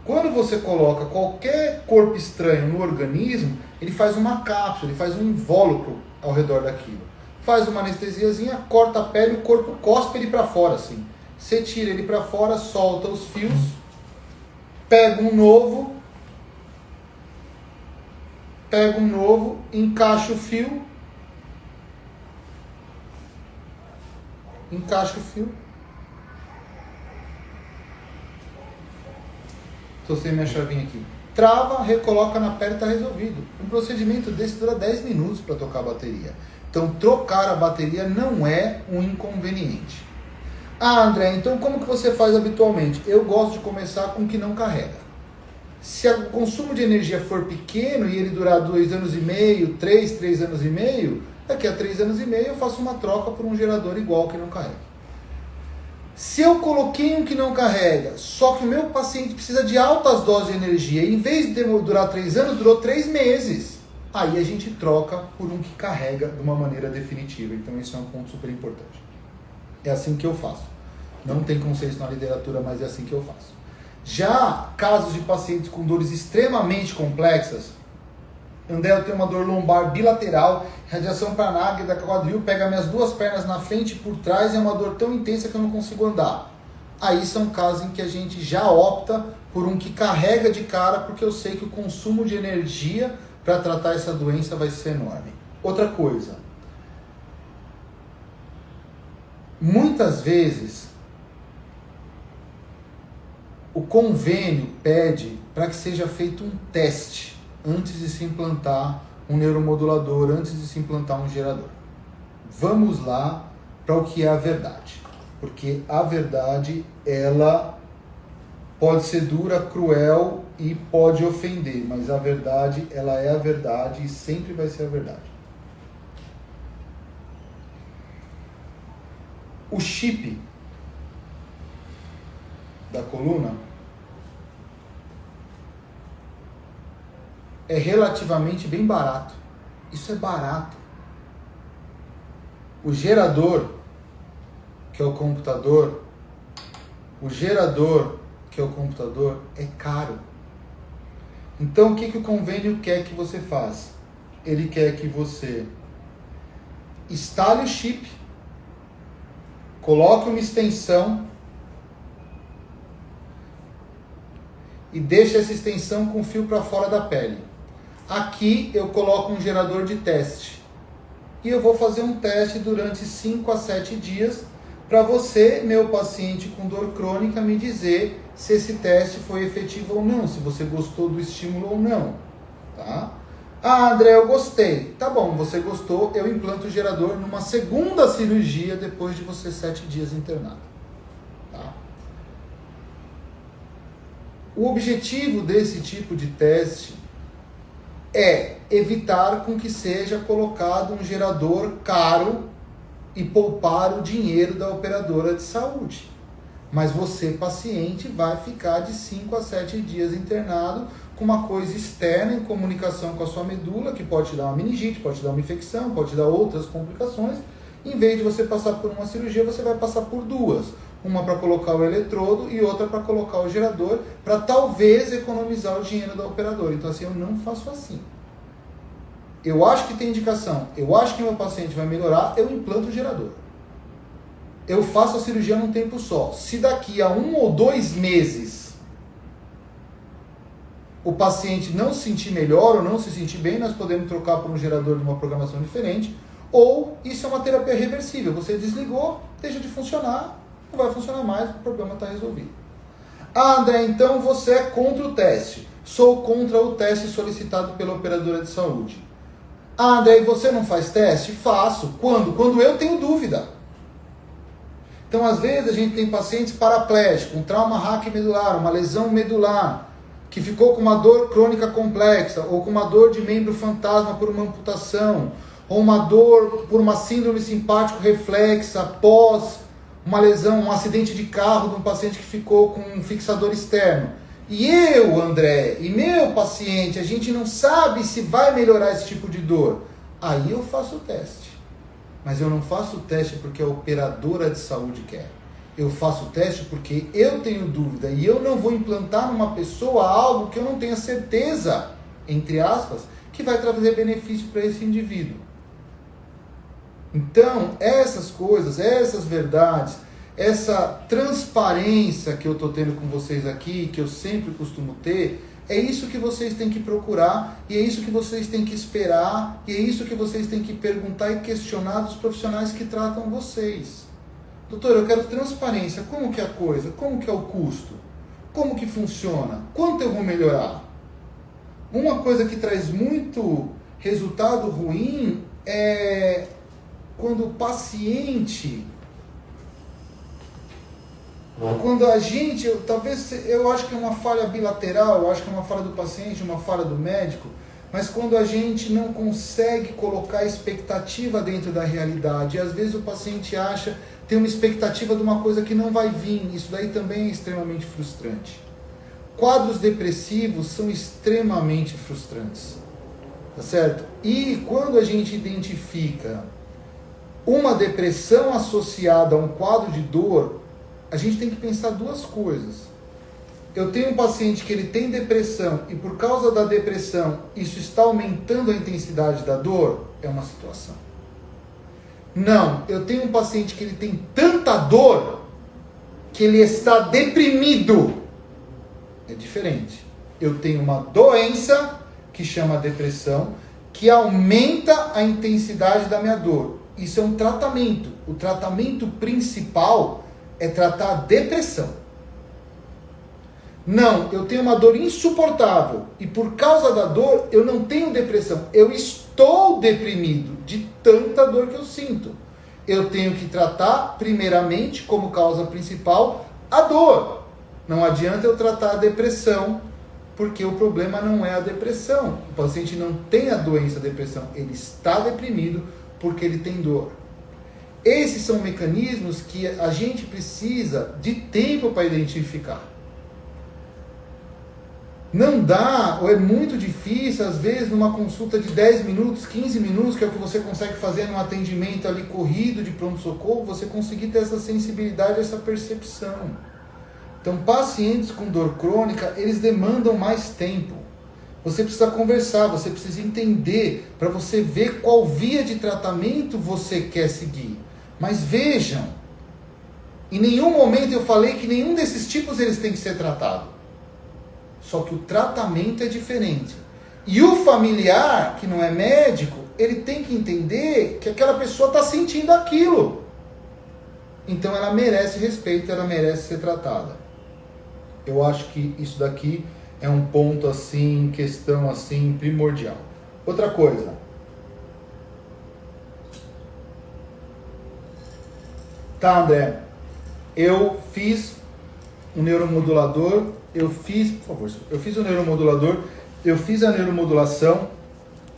Quando você coloca qualquer corpo estranho no organismo, ele faz uma cápsula, ele faz um invólucro ao redor daquilo. Faz uma anestesiazinha, corta a pele, o corpo cospe ele para fora assim. Você tira ele para fora, solta os fios, pega um novo, encaixa o fio, Estou sem minha chavinha aqui. Trava, recoloca na perna e está resolvido. Um procedimento desse dura 10 minutos para trocar a bateria. Então, trocar a bateria não é um inconveniente. Ah, André, então como que você faz habitualmente? Eu gosto de começar com o que não carrega. Se o consumo de energia for pequeno e ele durar 2 anos e meio, 3 anos e meio, daqui a 3 anos e meio eu faço uma troca por um gerador igual que não carrega. Se eu coloquei um que não carrega, só que o meu paciente precisa de altas doses de energia, e em vez de durar 3 anos, durou 3 meses. Aí a gente troca por um que carrega de uma maneira definitiva. Então isso é um ponto super importante. É assim que eu faço. Não tem consenso na literatura, mas é assim que eu faço. Já casos de pacientes com dores extremamente complexas, André, eu tenho uma dor lombar bilateral, radiação paranagra da quadril, pega minhas 2 pernas na frente e por trás, é uma dor tão intensa que eu não consigo andar. Aí são casos em que a gente já opta por um que carrega de cara, porque eu sei que o consumo de energia para tratar essa doença vai ser enorme. Outra coisa, muitas vezes o convênio pede para que seja feito um teste antes de se implantar um neuromodulador, antes de se implantar um gerador. Vamos lá para o que é a verdade. Porque a verdade, ela pode ser dura, cruel e pode ofender, mas a verdade, ela é a verdade e sempre vai ser a verdade. O chip da coluna é relativamente bem barato. Isso é barato. O gerador, que é o computador, é caro. Então, o que o convênio quer que você faça? Ele quer que você instale o chip, coloque uma extensão e deixe essa extensão com o fio para fora da pele. Aqui eu coloco um gerador de teste. E eu vou fazer um teste durante 5 a 7 dias para você, meu paciente com dor crônica, me dizer se esse teste foi efetivo ou não, se você gostou do estímulo ou não. Tá? Ah, André, eu gostei. Tá bom, você gostou, eu implanto o gerador numa segunda cirurgia depois de você 7 dias internado. Tá? O objetivo desse tipo de teste é evitar com que seja colocado um gerador caro e poupar o dinheiro da operadora de saúde. Mas você, paciente, vai ficar de 5 a 7 dias internado com uma coisa externa em comunicação com a sua medula, que pode te dar uma meningite, pode te dar uma infecção, pode te dar outras complicações. Em vez de você passar por uma cirurgia, você vai passar por 2. Uma para colocar o eletrodo e outra para colocar o gerador, para talvez economizar o dinheiro da operadora. Então assim, eu não faço assim. Eu acho que tem indicação, eu acho que meu paciente vai melhorar, eu implanto o gerador. Eu faço a cirurgia num tempo só. Se daqui a 1 ou 2 meses o paciente não se sentir melhor ou não se sentir bem, nós podemos trocar por um gerador de uma programação diferente. Ou isso é uma terapia reversível. Você desligou, deixa de funcionar, não vai funcionar mais, o problema está resolvido. Ah, André, então você é contra o teste. Sou contra o teste solicitado pela operadora de saúde. Ah, André, você não faz teste? Faço. Quando? Quando eu tenho dúvida. Então, às vezes, a gente tem pacientes paraplégicos, com trauma raquimedular, uma lesão medular, que ficou com uma dor crônica complexa, ou com uma dor de membro fantasma por uma amputação, ou uma dor por uma síndrome simpático reflexa após uma lesão, um acidente de carro de um paciente que ficou com um fixador externo. E eu, André, e meu paciente, a gente não sabe se vai melhorar esse tipo de dor. Aí eu faço o teste. Mas eu não faço o teste porque a operadora de saúde quer. Eu faço o teste porque eu tenho dúvida e eu não vou implantar numa pessoa algo que eu não tenha certeza, entre aspas, que vai trazer benefício para esse indivíduo. Então, essas coisas, essas verdades, essa transparência que eu estou tendo com vocês aqui, que eu sempre costumo ter, é isso que vocês têm que procurar, e é isso que vocês têm que esperar, e é isso que vocês têm que perguntar e questionar dos profissionais que tratam vocês. Doutor, eu quero transparência. Como que é a coisa? Como que é o custo? como que funciona? Quanto eu vou melhorar? Uma coisa que traz muito resultado ruim é quando o paciente, quando a gente, eu acho que é uma falha bilateral, eu acho que é uma falha do paciente, uma falha do médico, mas quando a gente não consegue colocar expectativa dentro da realidade, e às vezes o paciente tem uma expectativa de uma coisa que não vai vir, isso daí também é extremamente frustrante. Quadros depressivos são extremamente frustrantes, tá certo? E quando a gente identifica uma depressão associada a um quadro de dor, a gente tem que pensar duas coisas. Eu tenho um paciente que ele tem depressão e por causa da depressão isso está aumentando a intensidade da dor, é uma situação. Não, eu tenho um paciente que ele tem tanta dor que ele está deprimido. É diferente. Eu tenho uma doença que chama depressão que aumenta a intensidade da minha dor. Isso é um tratamento. O tratamento principal é tratar a depressão. Não, eu tenho uma dor insuportável e por causa da dor eu não tenho depressão. Eu estou deprimido de tanta dor que eu sinto. Eu tenho que tratar primeiramente como causa principal a dor. Não adianta eu tratar a depressão, porque o problema não é a depressão. O paciente não tem a doença depressão, ele está deprimido porque ele tem dor. Esses são mecanismos que a gente precisa de tempo para identificar. Não dá, ou é muito difícil, às vezes, numa consulta de 10 minutos, 15 minutos, que é o que você consegue fazer num atendimento ali corrido de pronto-socorro, você conseguir ter essa sensibilidade, essa percepção. Então, pacientes com dor crônica, eles demandam mais tempo. Você precisa conversar, você precisa entender, para você ver qual via de tratamento você quer seguir. Mas vejam, em nenhum momento eu falei que nenhum desses tipos eles têm que ser tratados. Só que o tratamento é diferente. E o familiar, que não é médico, ele tem que entender que aquela pessoa está sentindo aquilo. Então ela merece respeito, ela merece ser tratada. Eu acho que isso daqui é um ponto assim, questão assim, primordial. Outra coisa. Tá, André, eu fiz um neuromodulador, eu fiz o neuromodulador, eu fiz a neuromodulação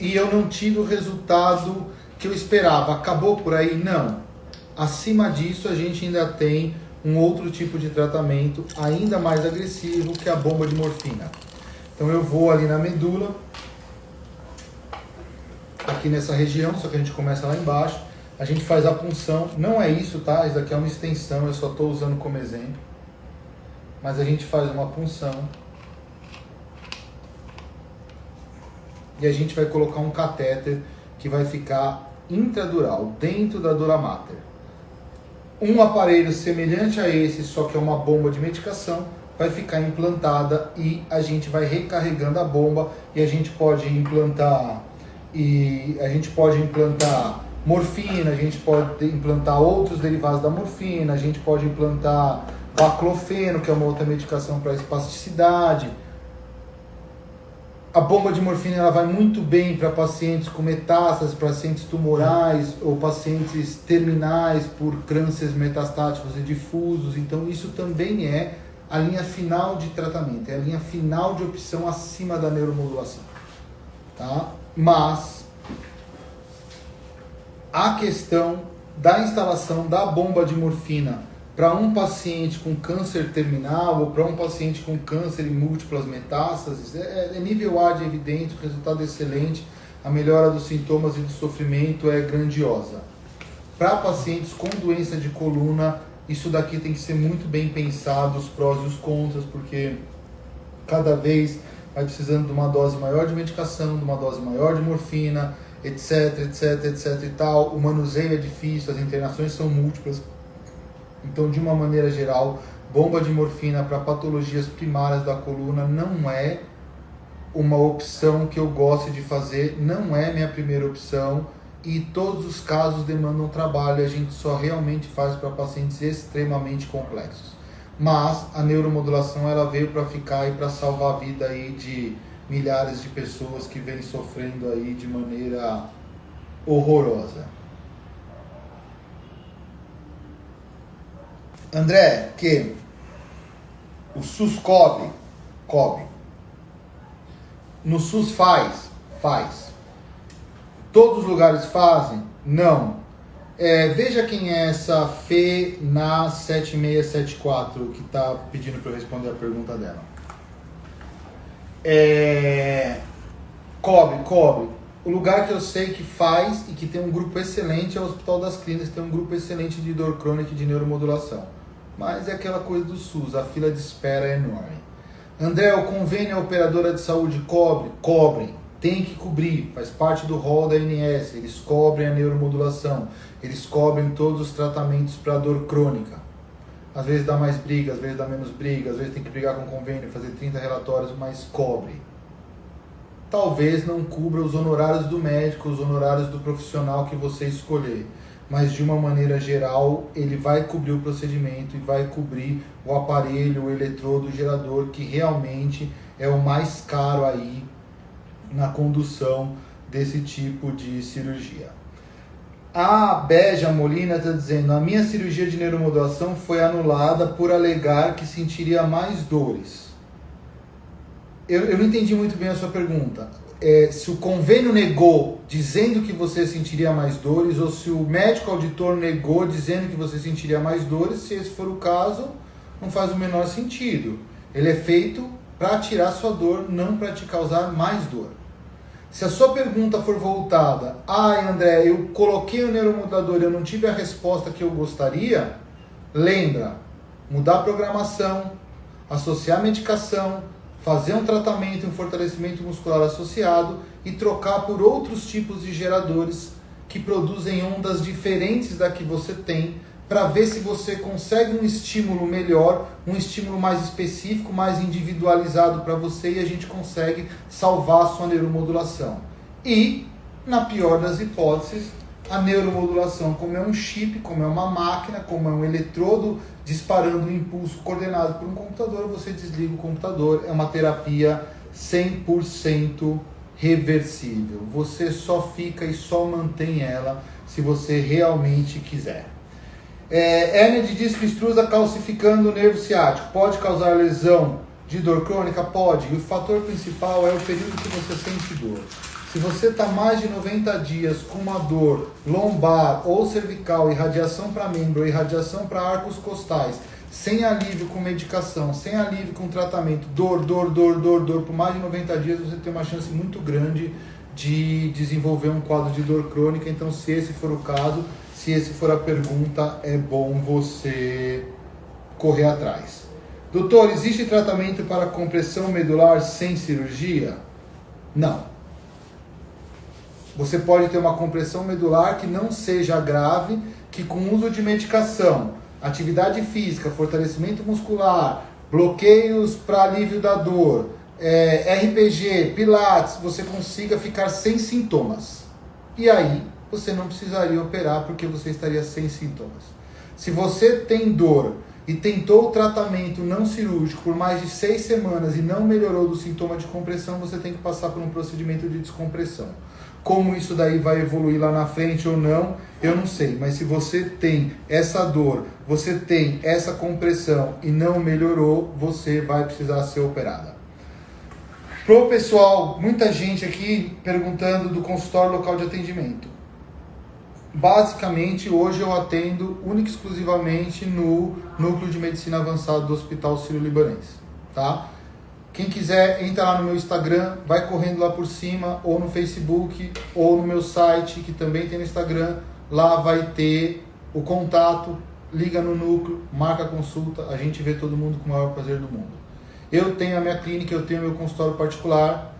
e eu não tive o resultado que eu esperava. Acabou por aí? Não. Acima disso, a gente ainda tem um outro tipo de tratamento ainda mais agressivo, que é a bomba de morfina. Então eu vou ali na medula, aqui nessa região, só que a gente começa lá embaixo, a gente faz a punção, não é isso, tá? Isso aqui é uma extensão, eu só estou usando como exemplo. Mas a gente faz uma punção e a gente vai colocar um catéter que vai ficar intradural, dentro da dura mater. Um aparelho semelhante a esse, só que é uma bomba de medicação, vai ficar implantada e a gente vai recarregando a bomba e a gente pode implantar morfina, a gente pode implantar outros derivados da morfina, a gente pode implantar baclofeno, que é uma outra medicação para espasticidade. A bomba de morfina ela vai muito bem para pacientes com metástases, pacientes tumorais ou pacientes terminais por cânceres metastáticos e difusos. Então isso também é a linha final de tratamento, é a linha final de opção acima da neuromodulação. Tá? Mas a questão da instalação da bomba de morfina para um paciente com câncer terminal ou para um paciente com câncer em múltiplas metástases, é nível A de evidência, o resultado é excelente, a melhora dos sintomas e do sofrimento é grandiosa. Para pacientes com doença de coluna, isso daqui tem que ser muito bem pensado, os prós e os contras, porque cada vez vai precisando de uma dose maior de medicação, de uma dose maior de morfina, etc, etc, etc e tal. O manuseio é difícil, as internações são múltiplas. Então, de uma maneira geral, bomba de morfina para patologias primárias da coluna não é uma opção que eu gosto de fazer, não é minha primeira opção e todos os casos demandam trabalho, a gente só realmente faz para pacientes extremamente complexos. mas a neuromodulação ela veio para ficar e para salvar a vida aí de milhares de pessoas que vêm sofrendo aí de maneira horrorosa. André, que o SUS cobre? No SUS faz. Todos os lugares fazem? Não. Veja quem é essa FENA7674 que está pedindo para eu responder a pergunta dela. Cobre. O lugar que eu sei que faz e que tem um grupo excelente é o Hospital das Clínicas, tem um grupo excelente de dor crônica e de neuromodulação. Mas é aquela coisa do SUS, a fila de espera é enorme. André, o convênio a operadora de saúde cobrem, tem que cobrir, faz parte do rol da ANS, eles cobrem a neuromodulação, eles cobrem todos os tratamentos para dor crônica. Às vezes dá mais briga, às vezes dá menos briga, às vezes tem que brigar com o convênio, fazer 30 relatórios, mas cobre. Talvez não cubra os honorários do médico, os honorários do profissional que você escolher, mas de uma maneira geral ele vai cobrir o procedimento e vai cobrir o aparelho, o eletrodo, o gerador, que realmente é o mais caro aí na condução desse tipo de cirurgia. A Beja Molina está dizendo: a minha cirurgia de neuromodulação foi anulada por alegar que sentiria mais dores. Eu não entendi muito bem a sua pergunta. Se o convênio negou dizendo que você sentiria mais dores, ou se o médico auditor negou dizendo que você sentiria mais dores, se esse for o caso, não faz o menor sentido. Ele é feito para tirar sua dor, não para te causar mais dor. Se a sua pergunta for voltada: André, eu coloquei o neuromodulador e eu não tive a resposta que eu gostaria, lembra, mudar a programação, associar medicação, fazer um tratamento, um fortalecimento muscular associado e trocar por outros tipos de geradores que produzem ondas diferentes da que você tem, para ver se você consegue um estímulo melhor, um estímulo mais específico, mais individualizado para você, e a gente consegue salvar a sua neuromodulação. E, na pior das hipóteses, a neuromodulação, como é um chip, como é uma máquina, como é um eletrodo disparando um impulso coordenado por um computador, você desliga o computador, é uma terapia 100% reversível. Você só fica e só mantém ela se você realmente quiser. Hérnia de disco extrusa calcificando o nervo ciático. Pode causar lesão de dor crônica? Pode. E o fator principal é o período que você sente dor. Se você está mais de 90 dias com uma dor lombar ou cervical, irradiação para membro, irradiação para arcos costais, sem alívio com medicação, sem alívio com tratamento, dor por mais de 90 dias, você tem uma chance muito grande de desenvolver um quadro de dor crônica. Então, se esse for o caso, se esse for a pergunta, é bom você correr atrás. Doutor, existe tratamento para compressão medular sem cirurgia? Não. Você pode ter uma compressão medular que não seja grave, que com uso de medicação, atividade física, fortalecimento muscular, bloqueios para alívio da dor, RPG, pilates, você consiga ficar sem sintomas. E aí, você não precisaria operar porque você estaria sem sintomas. Se você tem dor e tentou o tratamento não cirúrgico por mais de 6 semanas e não melhorou do sintoma de compressão, você tem que passar por um procedimento de descompressão. Como isso daí vai evoluir lá na frente ou não, eu não sei. Mas se você tem essa dor, você tem essa compressão e não melhorou, você vai precisar ser operada. Pro pessoal, muita gente aqui perguntando do consultório local de atendimento. Basicamente, hoje eu atendo única e exclusivamente no Núcleo de Medicina Avançada do Hospital Sírio-Libanês, tá? Quem quiser, entra lá no meu Instagram, vai correndo lá por cima, ou no Facebook, ou no meu site, que também tem no Instagram. Lá vai ter o contato, liga no núcleo, marca a consulta, a gente vê todo mundo com o maior prazer do mundo. Eu tenho a minha clínica, eu tenho meu consultório particular,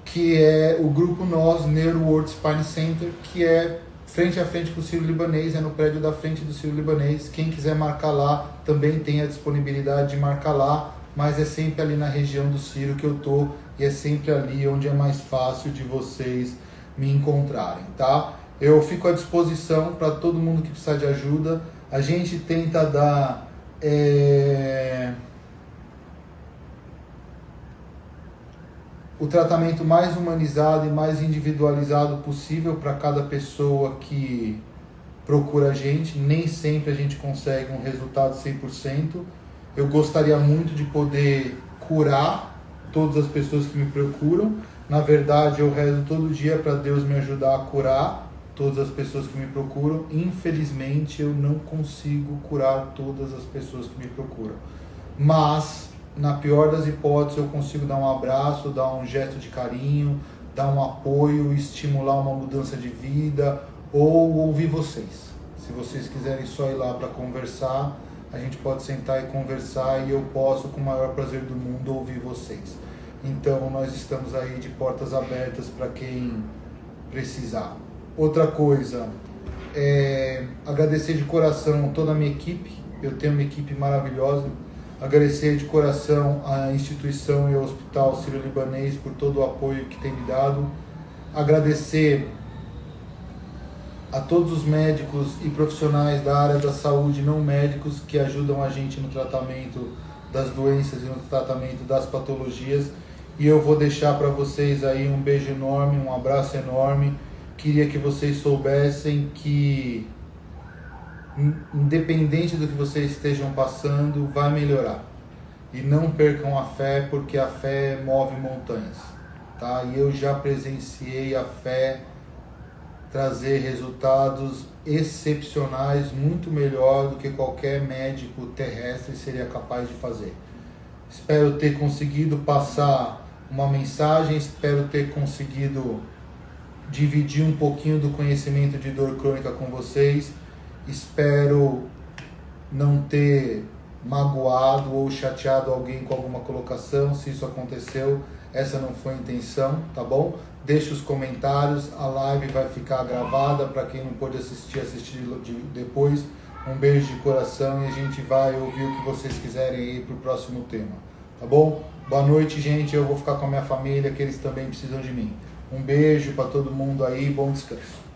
que é o Grupo Nós NeuroWorld Spine Center, que é frente a frente com o Sírio-Libanês, é no prédio da frente do Sírio-Libanês. Quem quiser marcar lá, também tem a disponibilidade de marcar lá, mas é sempre ali na região do Sírio que eu tô, e é sempre ali onde é mais fácil de vocês me encontrarem, tá? Eu fico à disposição para todo mundo que precisar de ajuda. A gente tenta dar O tratamento mais humanizado e mais individualizado possível para cada pessoa que procura a gente. Nem sempre a gente consegue um resultado 100%. Eu gostaria muito de poder curar todas as pessoas que me procuram. Na verdade, eu rezo todo dia para Deus me ajudar a curar todas as pessoas que me procuram. Infelizmente, eu não consigo curar todas as pessoas que me procuram. Mas, na pior das hipóteses, eu consigo dar um abraço, dar um gesto de carinho, dar um apoio, estimular uma mudança de vida ou ouvir vocês. Se vocês quiserem só ir lá para conversar, a gente pode sentar e conversar e eu posso, com o maior prazer do mundo, ouvir vocês. Então, nós estamos aí de portas abertas para quem precisar. Outra coisa, agradecer de coração toda a minha equipe. Eu tenho uma equipe maravilhosa. Agradecer de coração a instituição e ao Hospital Sírio-Libanês por todo o apoio que tem me dado. Agradecer a todos os médicos e profissionais da área da saúde, não médicos, que ajudam a gente no tratamento das doenças e no tratamento das patologias. E eu vou deixar para vocês aí um beijo enorme, um abraço enorme. Queria que vocês soubessem que, independente do que vocês estejam passando, vai melhorar. E não percam a fé, porque a fé move montanhas, tá? E eu já presenciei a fé trazer resultados excepcionais, muito melhor do que qualquer médico terrestre seria capaz de fazer. Espero ter conseguido passar uma mensagem, espero ter conseguido dividir um pouquinho do conhecimento de dor crônica com vocês. Espero não ter magoado ou chateado alguém com alguma colocação. Se isso aconteceu, essa não foi a intenção, tá bom? Deixe os comentários, a live vai ficar gravada, para quem não pôde assistir depois. Um beijo de coração e a gente vai ouvir o que vocês quiserem aí para o próximo tema, tá bom? Boa noite, gente, eu vou ficar com a minha família, que eles também precisam de mim. Um beijo para todo mundo aí, bom descanso.